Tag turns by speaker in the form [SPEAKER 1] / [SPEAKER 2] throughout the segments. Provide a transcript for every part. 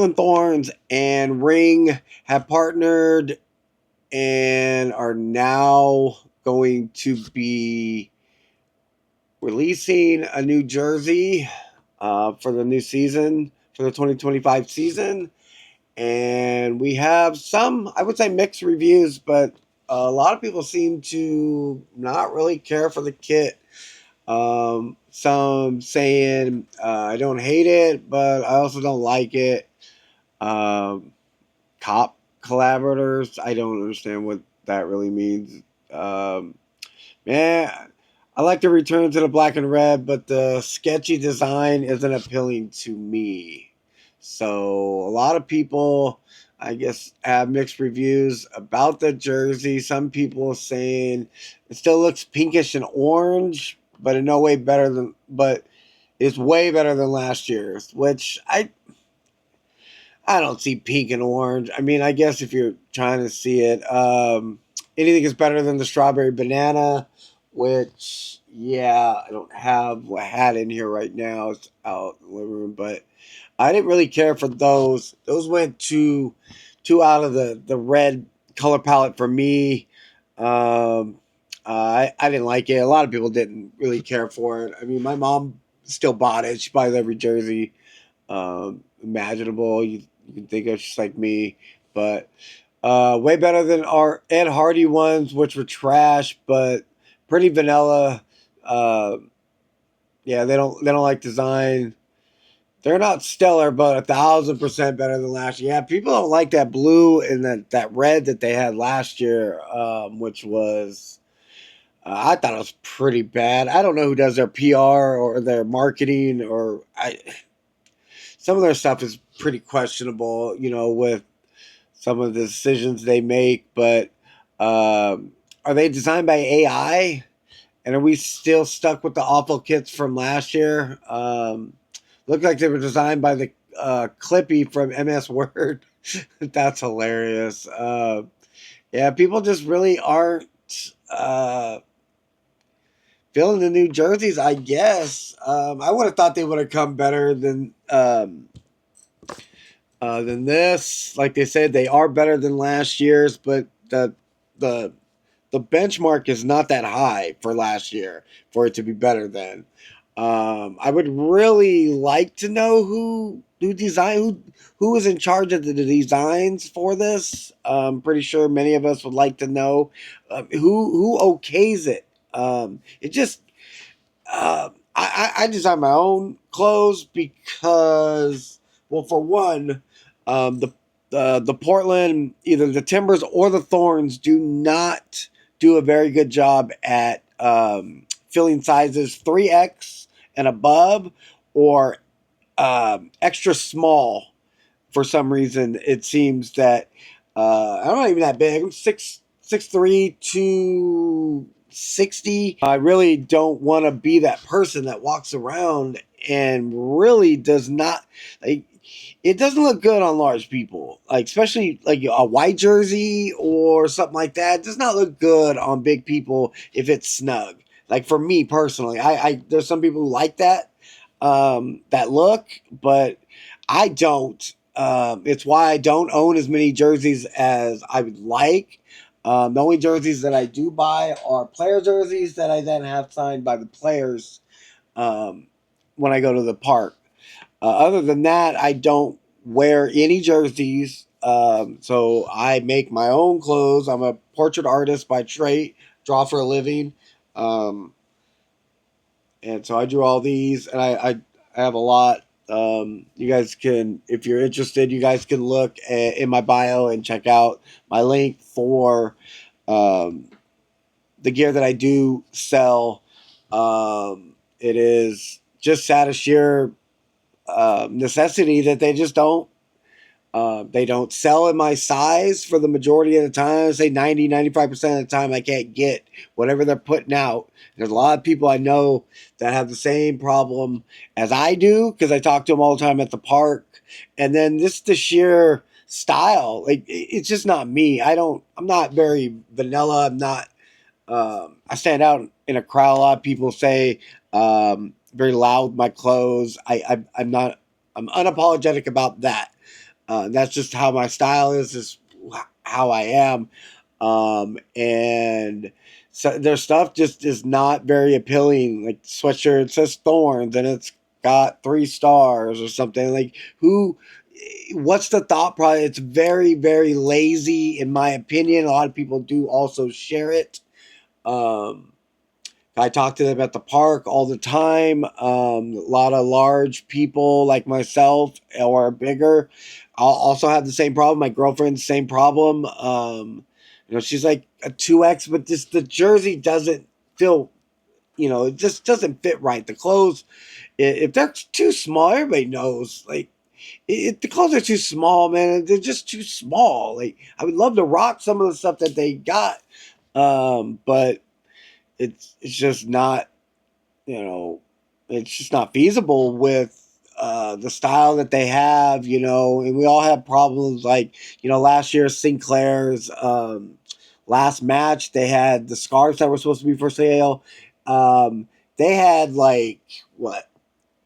[SPEAKER 1] Portland Thorns and Ring have partnered and are now going to be releasing a new jersey for the new season, for the 2025 season. And we have some, I would say, mixed reviews, but a lot of people seem to not really care for the kit. Some saying I don't hate it, but I also don't like it. Um, Cop collaborators. I don't understand what that really means. Um, Man, I like the return to the black and red, but the sketchy design isn't appealing to me. So a lot of people, I guess, have mixed reviews about the jersey. Some people saying it still looks pinkish and orange, but in no way better than, but it's way better than last year's, which I don't see pink and orange. I mean, I guess if you're trying to see it, anything is better than the strawberry banana, which, yeah, I don't have a hat in here right now. It's out in the living room, but I didn't really care for those. Those went too out of the red color palette for me. Um, I didn't like it. A lot of people didn't really care for it. I mean, my mom still bought it. She buys every jersey imaginable. You can think of just like me, but way better than our Ed Hardy ones, which were trash, but pretty vanilla. Uh, yeah, they don't like design. They're not stellar, but 1,000% better than last year. Yeah, people don't like that blue and that red that they had last year, which was I thought it was pretty bad. I don't know who does their PR or their marketing or some of their stuff is pretty questionable, with some of the decisions they make. But are they designed by AI? And are we still stuck with the awful kits from last year? Looked like they were designed by the Clippy from MS Word. That's hilarious. Yeah, people just really aren't uh, feeling the new jerseys, I guess. I would have thought they would have come better than this. Like they said, they are better than last year's, but the the benchmark is not that high for last year for it to be better than. I would really like to know who is in charge of the designs for this. I'm pretty sure many of us would like to know who okays it. It just I design my own clothes because, well, for one, the Portland, either the Timbers or the Thorns, do not do a very good job at filling sizes 3X and above, or extra small. For some reason, it seems that I'm not even that big. I'm 6'3", 260. I really don't want to be that person that walks around and really does not like. It doesn't look good on large people, like especially like a white jersey or something like that. It does not look good on big people if it's snug. Like for me personally, I there's some people who like that look, but I don't. It's why I don't own as many jerseys as I would like. The only jerseys that I do buy are player jerseys that I then have signed by the players um, when I go to the park. Other than that, I don't wear any jerseys. So I make my own clothes. I'm a portrait artist by trade, draw for a living. Um, and so I drew all these, and I have a lot. You guys can, if you're interested, you guys can look in my bio and check out my link for um, the gear that I do sell. It is just out of sheer necessity that they don't sell in my size for the majority of the time. I say 90, 95% of the time I can't get whatever they're putting out. There's a lot of people I know that have the same problem as I do because I talk to them all the time at the park. And then this the sheer style. Like it's just not me. I'm not very vanilla. I'm not I stand out in a crowd. A lot of people say very loud my clothes. I'm not I'm unapologetic about that. That's just how my style is how I am. And so their stuff just is not very appealing. Like sweatshirt says Thorns and it's got 3 stars or something. Like who? What's the thought process? It's very very lazy in my opinion. A lot of people do also share it. Um, I talk to them at the park all the time. A lot of large people like myself or bigger. I'll also have the same problem. My girlfriend's same problem. She's like a 2X, but just the jersey doesn't feel, it just doesn't fit right. The clothes, if they're too small, everybody knows. Like, if the clothes are too small, man, they're just too small. Like, I would love to rock some of the stuff that they got, but it's just not, you know, it's just not feasible with the style that they have, and we all have problems. Like, last year, Sinclair's last match, they had the scarves that were supposed to be for sale. They had like, what,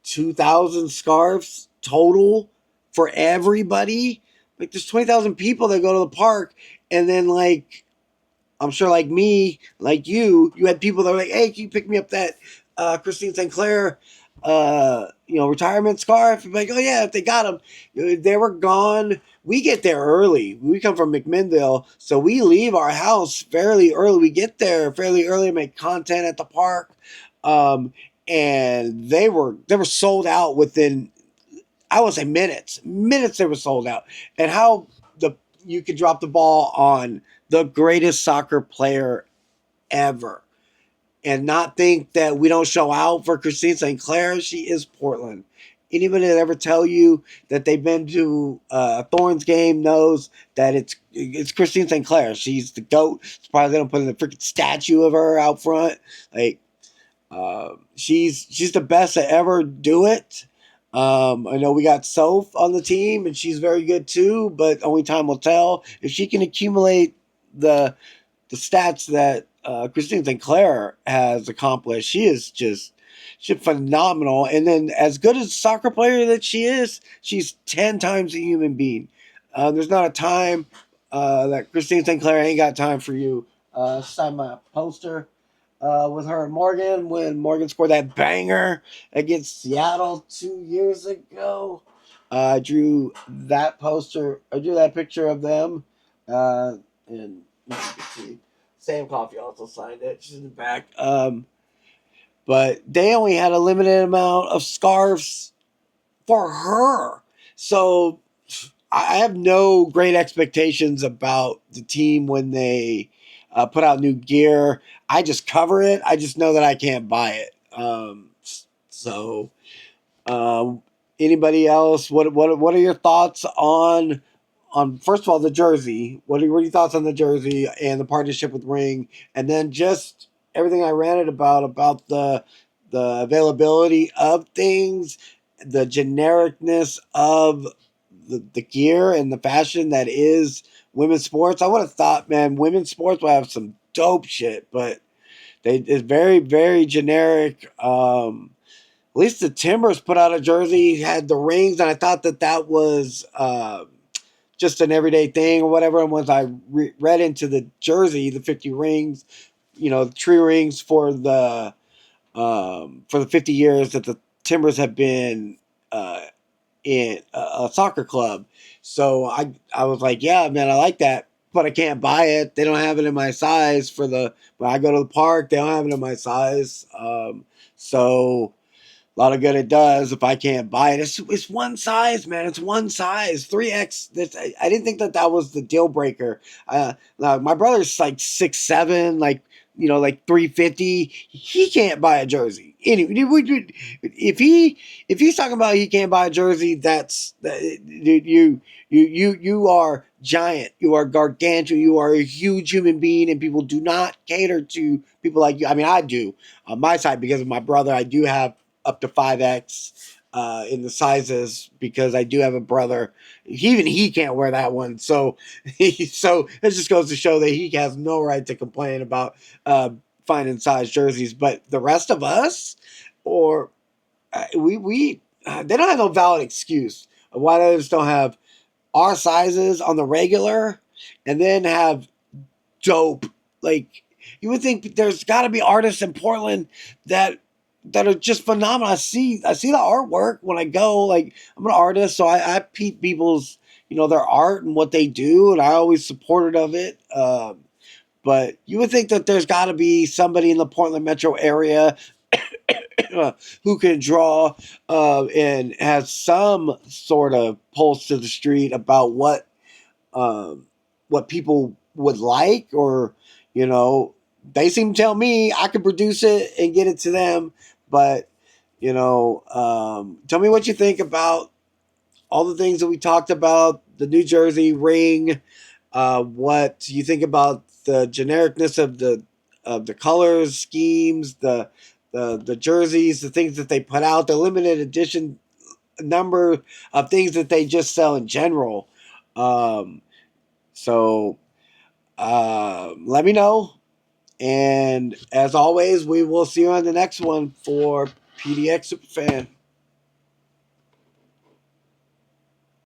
[SPEAKER 1] 2,000 scarves total for everybody? Like, there's 20,000 people that go to the park, and then, like, I'm sure, like me, like you had people that were like, "Hey, can you pick me up that Christine Sinclair, retirement scarf?" I'm like, "Oh yeah, if they got them, they were gone." We get there early. We come from McMinnville, so we leave our house fairly early. We get there fairly early, make content at the park, um, and they were sold out within, I would say, minutes. Minutes they were sold out. And how the you could drop the ball on the greatest soccer player ever and not think that we don't show out for Christine St. Clair. She is Portland. Anybody that ever tell you that they've been to a Thorns game knows that it's Christine St. Clair. She's the GOAT. It's probably they don't put in a freaking statue of her out front. Like, she's the best to ever do it. I know we got Soph on the team, and she's very good too. But only time will tell if she can accumulate the the stats that Christine Sinclair has accomplished. She's phenomenal. And then, as good as a soccer player that she is, she's 10 times a human being. There's not a time that Christine Sinclair ain't got time for you. Sign my poster with her and Morgan when Morgan scored that banger against Seattle 2 years ago. I drew that poster. I drew that picture of them, and you can see Sam Coffee also signed it. She's in the back. But they only had a limited amount of scarves for her, so I have no great expectations about the team when they put out new gear. I just cover it. I just know that I can't buy it. So, um, anybody else? What are your thoughts on first of all the jersey? What are your thoughts on the jersey and the partnership with Ring, and then just everything I ranted about the availability of things, the genericness of the gear and the fashion that is women's sports. I would have thought, man, women's sports would have some dope shit, but it's very very generic. At least the Timbers put out a jersey, had the rings, and I thought that was just an everyday thing or whatever. And once I read into the jersey, the 50 rings, the tree rings for the 50 years that the Timbers have been in a soccer club. So I was like, yeah, man, I like that, but I can't buy it. They don't have it in my size when I go to the park. They don't have it in my size. So a lot of good it does if I can't buy it. It's one size, man. It's one size, 3X. I didn't think that was the deal breaker. My brother's like 6'7", like 350. He can't buy a jersey. Anyway, if he's talking about he can't buy a jersey, you are giant. You are gargantuan. You are a huge human being, and people do not cater to people like you. I mean, I do on my side because of my brother. I do have up to 5X in the sizes because I do have a brother. Even he can't wear that one. So so it just goes to show that he has no right to complain about finding size jerseys. But the rest of us, or we they don't have no valid excuse of why they just don't have our sizes on the regular, and then have dope. Like, you would think there's got to be artists in Portland that are just phenomenal. I see the artwork when I go. Like, I'm an artist, so I peep people's, their art and what they do, and I always supported of it. But you would think that there's got to be somebody in the Portland metro area who can draw and has some sort of pulse to the street about what people would like, or they seem to tell me I can produce it and get it to them. But tell me what you think about all the things that we talked about, the New Jersey ring. What you think about the genericness of the colors schemes, the jerseys, the things that they put out, the limited edition number of things that they just sell in general. um, so let me know. And as always, we will see you on the next one for PDX Superfan.